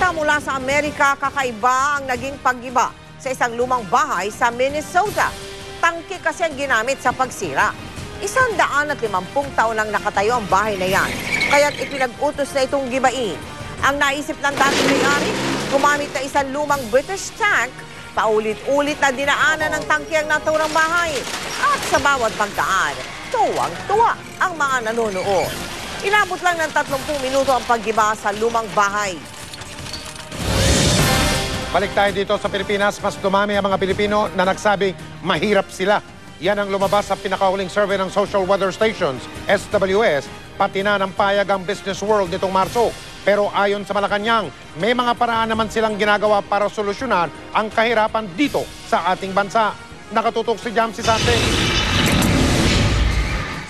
Balita mula sa Amerika, kakaiba ang naging pag-iba sa isang lumang bahay sa Minnesota. Tangke kasi ang ginamit sa pagsira. 150 taon lang nakatayo ang bahay na yan, kaya't ipinag-utos na itong gibain. Ang naisip ng dating may-ari, gumamit na isang lumang British tank, paulit-ulit na dinaanan ng tangke ang naturang bahay. At sa bawat pagdaan, tuwang-tuwa ang mga nanonood. Inabot lang ng 30 minuto ang paggiba sa lumang bahay. Balik tayo dito sa Pilipinas, mas dumami ang mga Pilipino na nagsabing mahirap sila. Yan ang lumabas sa pinakahuling survey ng Social Weather Stations, SWS, pati na ng payag ang Business World nitong Marso. Pero ayon sa Malacanang, may mga paraan naman silang ginagawa para solusyonan ang kahirapan dito sa ating bansa. Nakatutok si Jamsi Sante.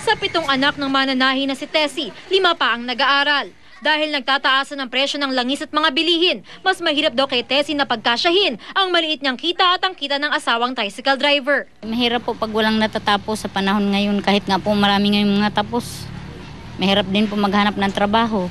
Sa 7 anak ng mananahi na si Tessie, 5 pa ang nag-aaral. Dahil nagtataasan ng presyo ng langis at mga bilihin, mas mahirap daw kay Tessie na pagkasyahin ang maliit niyang kita at ang kita ng asawang tricycle driver. Mahirap po pag walang natatapos sa panahon ngayon, kahit nga po marami ngayong mga tapos. Mahirap din po maghanap ng trabaho.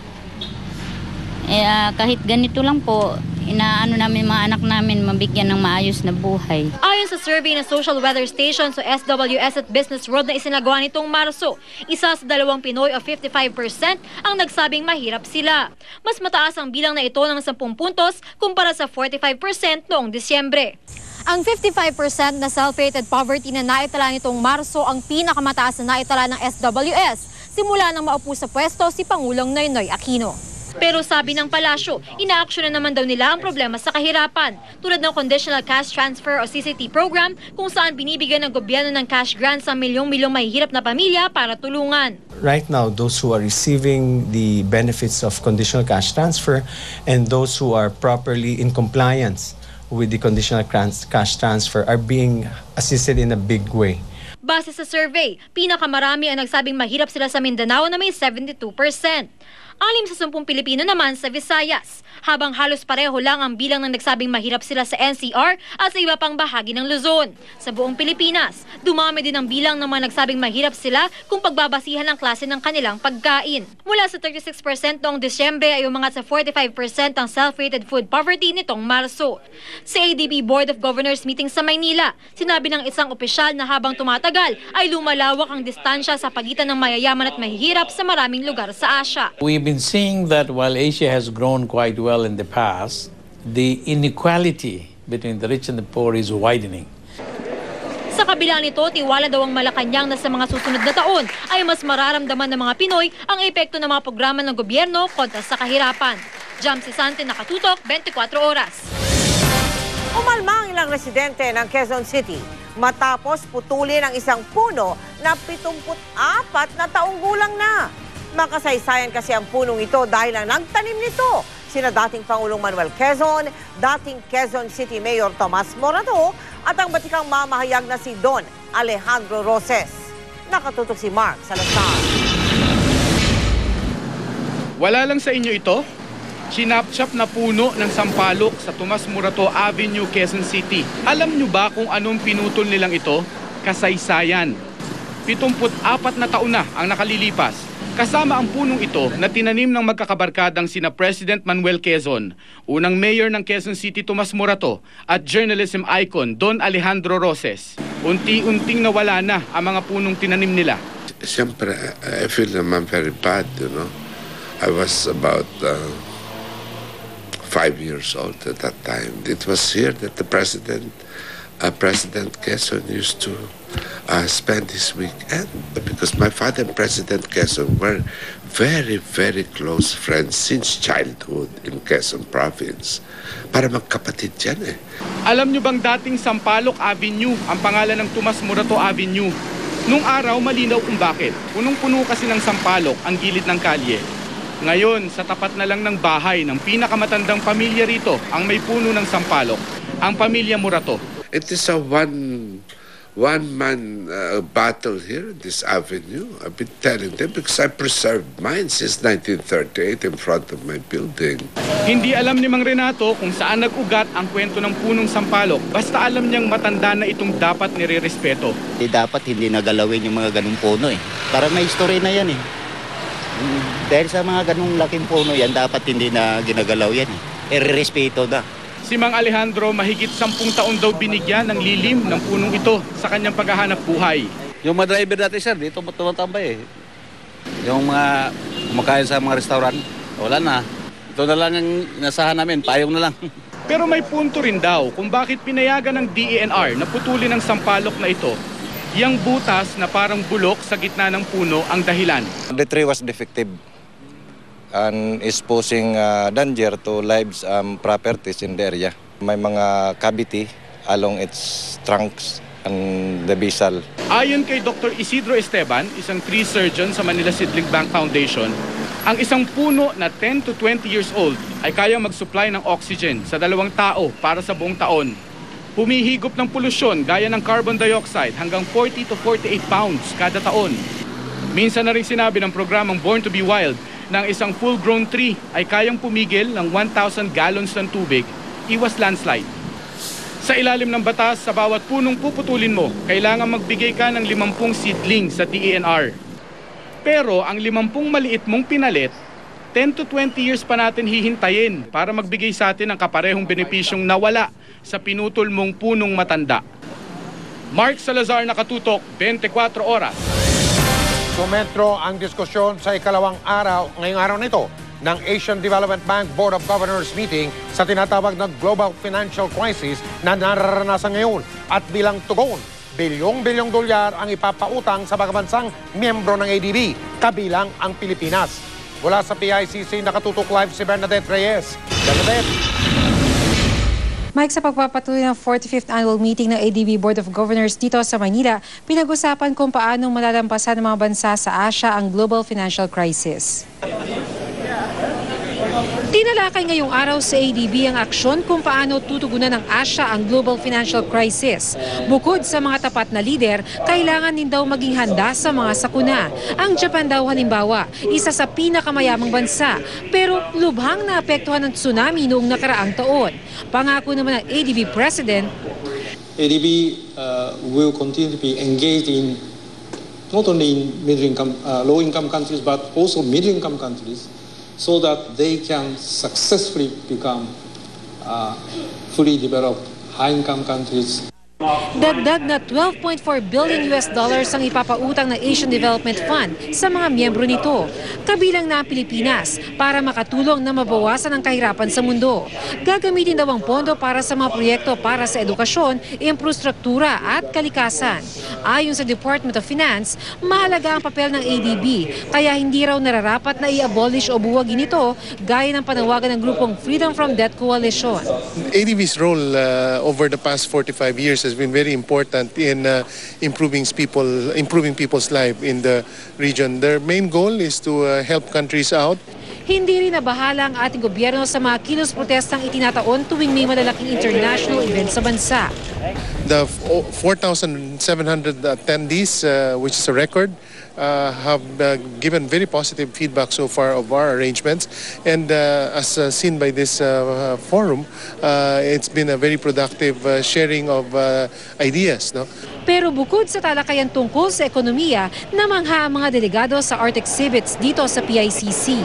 Kahit ganito lang po, inaano namin mga anak namin mabigyan ng maayos na buhay. Ayon sa survey ng Social Weather Station sa SWS at Business World na isinagawa nitong Marso, 1 sa 2 Pinoy o 55% ang nagsabing mahirap sila. Mas mataas ang bilang na ito ng 10 puntos kumpara sa 45% noong Disyembre. Ang 55% na self-rated poverty na naitala nitong Marso ang pinakamataas na naitala ng SWS simula nang maupo sa pwesto si Pangulong Noynoy Aquino. Pero sabi ng palasyo, inaaksyon na naman daw nila ang problema sa kahirapan, tulad ng Conditional Cash Transfer o CCT program kung saan binibigyan ng gobyerno ng cash grants sa milyong-milyong mahihirap na pamilya para tulungan. Right now, those who are receiving the benefits of conditional cash transfer and those who are properly in compliance with the conditional cash transfer are being assisted in a big way. Base sa survey, pinakamarami ang nagsabing mahirap sila sa Mindanao na may 72%. 6 sa 10 Pilipino naman sa Visayas, habang halos pareho lang ang bilang ng nagsabing mahirap sila sa NCR at sa iba pang bahagi ng Luzon. Sa buong Pilipinas, dumami din ang bilang ng mga nagsabing mahirap sila kung pagbabasihan ng klase ng kanilang pagkain. Mula sa 36% noong Disyembre ay umangat sa 45% ang self-rated food poverty nitong Marso. Sa ADB Board of Governors meeting sa Maynila, sinabi ng isang opisyal na habang tumatagal ay lumalawak ang distansya sa pagitan ng mayayaman at mahihirap sa maraming lugar sa Asia. We've been seeing that while Asia has grown quite well in the past, the inequality between the rich and the poor is widening. Sa kabila nito, tiwala daw ang Malacanang na sa mga susunod na taon ay mas mararamdaman ng mga Pinoy ang epekto ng mga programa ng gobyerno kontra sa kahirapan. Jamsi Sante, nakatutok, 24 oras. Umalma ang ilang residente ng Quezon City matapos putulin ang isang puno na 74 na taong gulang na. Makasaysayan kasi ang punong ito dahil ang nagtanim nito sina dating Pangulong Manuel Quezon, dating Quezon City Mayor Tomas Morato at ang batikang mamahayag na si Don Alejandro Roses. Nakatutok si Mark Salazar. Wala lang sa inyo ito, sinapchap na puno ng sampalok sa Tomas Morato Avenue, Quezon City. Alam nyo ba kung anong pinutol nilang ito? Kasaysayan. 74 na taon na ang nakalilipas. Kasama ang punong ito na tinanim ng magkakabarkadang sina President Manuel Quezon, unang mayor ng Quezon City Tomas Morato at journalism icon Don Alejandro Roses. Unti-unting nawala na ang mga punong tinanim nila. Siyempre, I feel naman very bad, you know. I was about 5 years old at that time. It was here that the President Quezon used to spend his weekend because my father and President Quezon were very, very close friends since childhood in Quezon Province. Para magkapatid yan eh. Alam nyo bang dating Sampaloc Avenue ang pangalan ng Tomas Morato Avenue? Nung araw, malinaw kung bakit. Punong-puno kasi ng sampalok ang gilid ng kalye. Ngayon, sa tapat na lang ng bahay ng pinakamatandang pamilya rito ang may puno ng sampalok, ang pamilya Morato. It is a one-man battle here, this avenue. I've been telling them because I preserved mine since 1938 in front of my building. Hindi alam ni Mang Renato kung saan nag-ugat ang kwento ng punong sampalok. Basta alam niyang matanda na itong dapat nire-respeto. Dapat hindi nagalawin yung mga ganung puno eh. Para may history na yan eh. Dahil sa mga ganung laking puno yan, dapat hindi na ginagalaw yan eh. irerespeto na. Si Mang Alejandro mahigit 10 taon daw binigyan ng lilim ng punong ito sa kanyang paghahanap buhay. Yung mga driver natin, sir, dito tumatambay eh. Yung mga kumakain sa mga restaurant, wala na. Ito na lang ang inasahan namin, payong na lang. Pero may punto rin daw kung bakit pinayagan ng DENR na putulin ang sampalok na ito. Yang butas na parang bulok sa gitna ng puno ang dahilan. The tree was defective and is posing danger to lives and properties in the area. May mga cavity along its trunks and the basal. Ayon kay Dr. Isidro Esteban, isang tree surgeon sa Manila Seedling Bank Foundation, ang isang puno na 10 to 20 years old ay kayang mag-supply ng oxygen sa 2 tao para sa buong taon. Humihigop ng polusyon gaya ng carbon dioxide hanggang 40 to 48 pounds kada taon. Minsan na rin sinabi ng programang Born to be Wild na ang isang full-grown tree ay kayang pumigil ng 1,000 gallons ng tubig, iwas landslide. Sa ilalim ng batas, sa bawat punong puputulin mo, kailangan magbigay ka ng 50 seedling sa DENR. Pero ang 50 maliit mong pinalit, 10 to 20 years pa natin hihintayin para magbigay sa atin ng kaparehong benepisyong nawala sa pinutol mong punong matanda. Mark Salazar, Nakatutok, 24 Oras. Sumetro ang diskusyon sa ngayong araw nito ng Asian Development Bank Board of Governors meeting sa tinatawag na global financial crisis na nararanasan ngayon. At bilang tugon, bilyong-bilyong dolyar ang ipapautang sa mga bansang miyembro ng ADB, kabilang ang Pilipinas. Mula sa PICC, Nakatutok Live si Bernadette Reyes. Bernadette. Mike, sa pagpapatuloy ng 45th Annual Meeting ng ADB Board of Governors dito sa Manila, pinag-usapan kung paano malalampasan ng mga bansa sa Asia ang global financial crisis. Tinalakay ngayong araw sa ADB ang aksyon kung paano tutugunan ng Asia ang global financial crisis. Bukod sa mga tapat na lider, kailangan din daw maging handa sa mga sakuna. Ang Japan daw halimbawa, isa sa pinakamayamang bansa, pero lubhang naapektuhan ng tsunami noong nakaraang taon. Pangako naman ng ADB President, ADB will continue to be engaged in not only in middle-income, low-income countries, but also middle-income countries, so that they can successfully become fully developed high-income countries. Dagdag na $12.4 billion ang ipapautang ng Asian Development Fund sa mga miyembro nito, kabilang na ang Pilipinas, para makatulong na mabawasan ang kahirapan sa mundo. Gagamitin daw ang pondo para sa mga proyekto para sa edukasyon, infrastruktura at kalikasan. Ayon sa Department of Finance, mahalaga ang papel ng ADB, kaya hindi raw nararapat na i-abolish o buwagin ito, gaya ng panawagan ng grupong Freedom from Debt Coalition. ADB's role over the past 45 years has been very important in improving people's life in the region. Their main goal is to help countries out. Hindi rin nabahala ang ating gobyerno sa mga kilos protestang itinataon tuwing may malalaking international event sa bansa. The 4,700 attendees, which is a record, have given very positive feedback so far of our arrangements, and as seen by this forum, it's been a very productive sharing of ideas. No? Pero bukod sa talakayan tungkol sa ekonomiya, namangha ang mga delegado sa art exhibits dito sa PICC.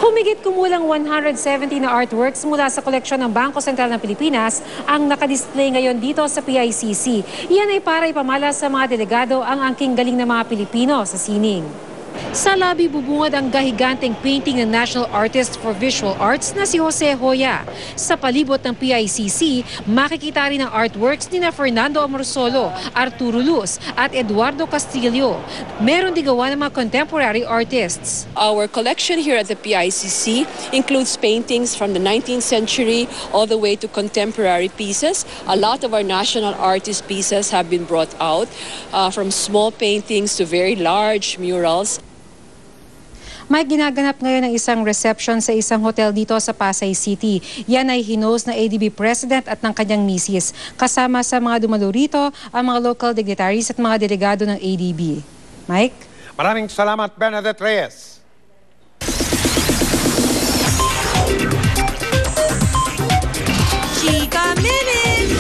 Humigit kumulang 170 na artworks mula sa koleksyon ng Bangko Sentral ng Pilipinas ang nakadisplay ngayon dito sa PICC. Yan ay para ipamala sa mga delegado ang angking galing ng mga Pilipino sa sining. Sa labi bubungad ang gahiganteng painting ng National Artist for Visual Arts na si Jose Hoya. Sa palibot ng PICC, makikita rin ang artworks ni Fernando Amorsolo, Arturo Luz at Eduardo Castillo. Meron din gawa ng mga contemporary artists. Our collection here at the PICC includes paintings from the 19th century all the way to contemporary pieces. A lot of our national artist pieces have been brought out, from small paintings to very large murals. May ginaganap ngayon ng isang reception sa isang hotel dito sa Pasay City. Yan ay hinost na ADB President at ng kanyang misis. Kasama sa mga dumalo rito ang mga local dignitaries at mga delegado ng ADB. Mike? Maraming salamat, Bernadette Reyes. Chika Minute!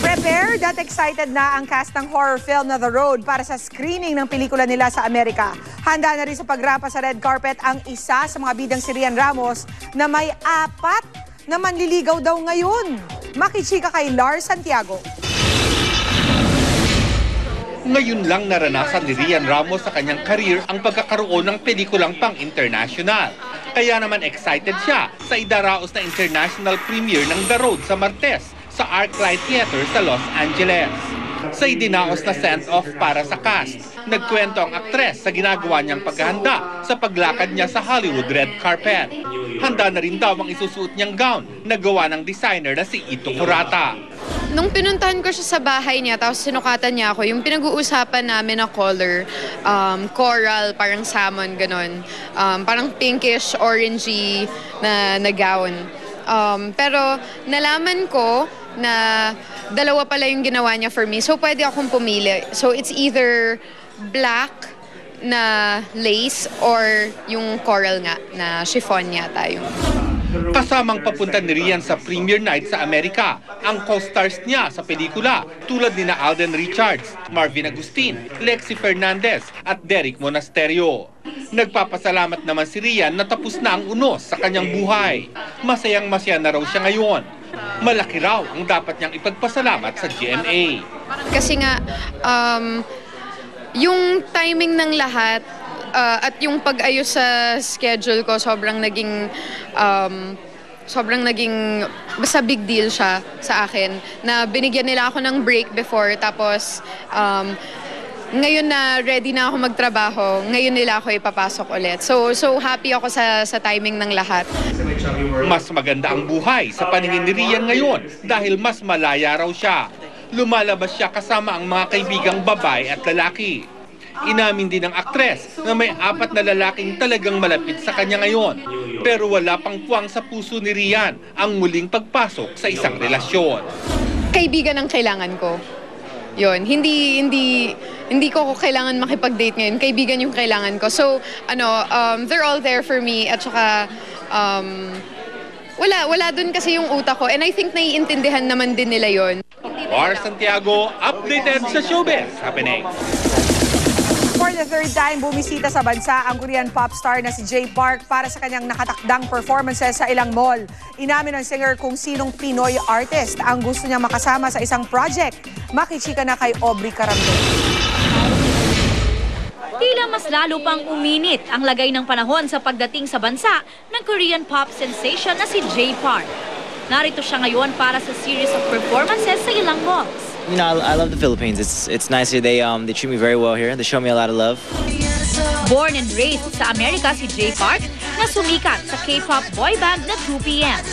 Prepared at excited na ang cast ng horror film na The Road para sa screening ng pelikula nila sa Amerika. Handa na rin sa pagrapa sa red carpet ang isa sa mga bidang si Rian Ramos na may 4 na manliligaw daw ngayon. Makichika kay Lars Santiago. Ngayon lang naranasan ni Rian Ramos sa kanyang career ang pagkakaroon ng pelikulang pang-international. Kaya naman excited siya sa idaraos na international premiere ng The Road sa Martes sa ArcLight Theater sa Los Angeles. Sa idinaos na send-off para sa cast, nagkwento ang aktres sa ginagawa niyang paghahanda sa paglakad niya sa Hollywood red carpet. Handa na rin daw ang isusuot niyang gown na gawa ng designer na si Ito Kurata. Nung pinuntahan ko siya sa bahay niya, tapos sinukatan niya ako, yung pinag-uusapan namin na color, coral, parang salmon, ganon. Parang pinkish, orangey na gown. Pero nalaman ko na dalawa pala yung ginawa niya for me. So pwede akong pumili. So it's either black na lace or yung coral nga na chiffon yata yung. Kasamang papunta ni Rian sa premiere night sa Amerika ang co-stars niya sa pelikula tulad ni Alden Richards, Marvin Agustin, Lexi Fernandez at Derek Monasterio. Nagpapasalamat naman si Rian na tapos na ang unos sa kanyang buhay. Masayang-masaya na raw siya ngayon. Malaki raw ang dapat niyang ipagpasalamat sa GMA. Kasi nga, yung timing ng lahat, at yung pag-ayos sa schedule ko, sobrang naging basta big deal siya sa akin. Na binigyan nila ako ng break before, tapos ngayon na ready na ako magtrabaho, ngayon nila ako ipapasok ulit. So happy ako sa timing ng lahat. Mas maganda ang buhay sa paningin ni Rian ngayon dahil mas malaya raw siya. Lumalabas siya kasama ang mga kaibigang babae at lalaki. Inamin din ng aktres na may 4 na lalaking talagang malapit sa kanya ngayon. Pero wala pang puwang sa puso ni Rian ang muling pagpasok sa isang relasyon. Kaibigan ang kailangan ko. Yun, hindi ko kailangan makipag-date ngayon. Kaibigan yung kailangan ko. So, they're all there for me at saka wala dun kasi yung utak ko. And I think naiintindihan naman din nila yon. Lars Santiago, updated sa showbiz happening. For the third time, bumisita sa bansa ang Korean pop star na si Jay Park para sa kanyang nakatakdang performances sa ilang mall. Inamin ng singer kung sinong Pinoy artist ang gusto niya makasama sa isang project. Makichika na kay Aubrey Carambe. Tila mas lalo pang uminit ang lagay ng panahon sa pagdating sa bansa ng Korean pop sensation na si Jay Park. Narito siya ngayon para sa series of performances sa ilang malls. You know, I love the Philippines. It's nice here. They treat me very well here. They show me a lot of love. Born and raised sa Amerika si Jay Park na sumikat sa K-pop boy band na 2PM.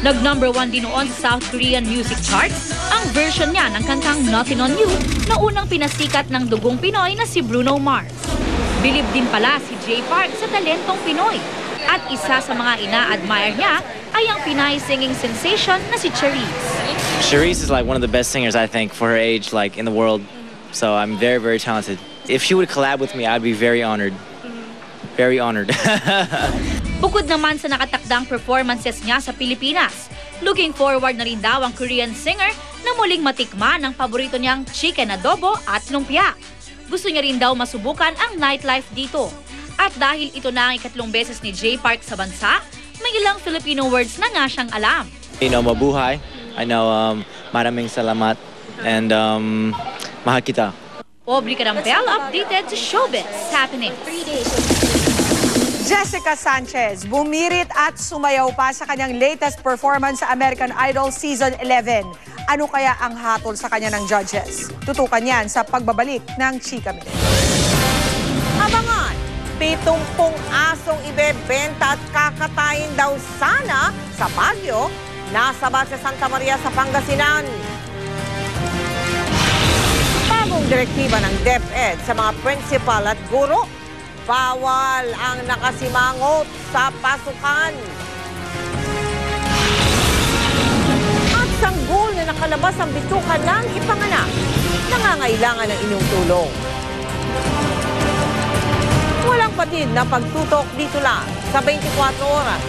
Nag-number 1 din noon sa South Korean music charts ang version niya ng kantang Nothing on You na unang pinasikat ng dugong Pinoy na si Bruno Mars. Bilib din pala si Jay Park sa talentong Pinoy. At isa sa mga ina-admire niya ay ang Pinay singing sensation na si Charisse. Charisse is like one of the best singers, I think, for her age, like in the world. So I'm very, very talented. If she would collab with me, I'd be very honored. Very honored. Bukod naman sa nakatakdang performances niya sa Pilipinas, looking forward na rin daw ang Korean singer na muling matikman ang paborito niyang chicken adobo at lumpia. Gusto niya rin daw masubukan ang nightlife dito. At dahil ito na ang 3 beses ni Jay Park sa bansa, may ilang Filipino words na nga siyang alam. You know, mabuhay. I know, maraming salamat. And mahal kita. Aubrey Carampel, updated sa showbiz happening. Jessica Sanchez, bumirit at sumayaw pa sa kanyang latest performance sa American Idol Season 11. Ano kaya ang hatol sa kanya ng judges? Tutukan yan sa pagbabalik ng Chika Minute. Abangan! 70 asong ibebenta at kakatayin daw sana sa Baguio, nasa base Santa Maria sa Pangasinan. Bagong direktiba ng DepEd sa mga principal at guro, bawal ang nakasimangot sa pasukan. At sanggol na nakalabas ang bituka lang ipanganak, nangangailangan ng inyong tulong. Walang patid na pagtutok dito lang sa 24 oras.